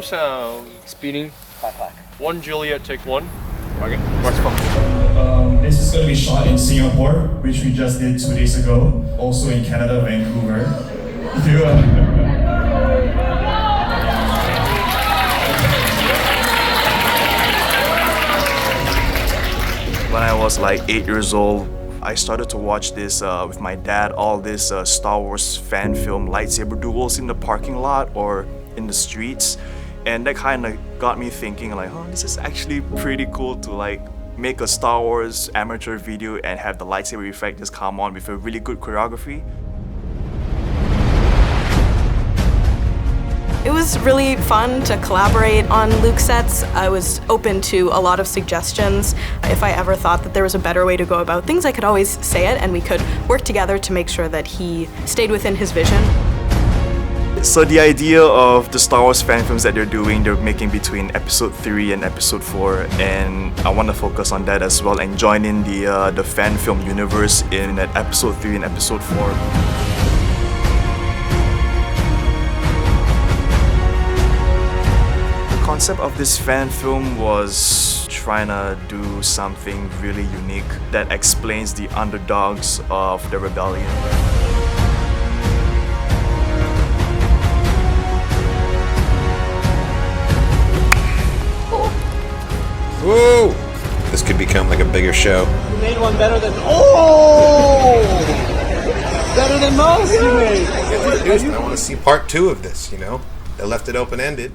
sound. Speeding. Clack. 1 Juliet, take 1. Okay, what's fun? This is going to be shot in Singapore, which we just did 2 days ago. Also in Canada, Vancouver. When I was like 8 years old, I started to watch this with my dad, all this Star Wars fan film lightsaber duels in the parking lot or in the streets. And that kind of got me thinking like, oh, this is actually pretty cool to like make a Star Wars amateur video and have the lightsaber effect just come on with a really good choreography. It was really fun to collaborate on Luke's sets. I was open to a lot of suggestions. If I ever thought that there was a better way to go about things, I could always say it and we could work together to make sure that he stayed within his vision. So the idea of the Star Wars fan films that they're making between episode 3 and episode 4, and I want to focus on that as well and join in the fan film universe in episode 3 and episode 4. The concept of this fan film was trying to do something really unique that explains the underdogs of the rebellion. Whoa! This could become like a bigger show. You made one better than... Oh! Better than most you made! I want to see part 2 of this, you know? They left it open-ended.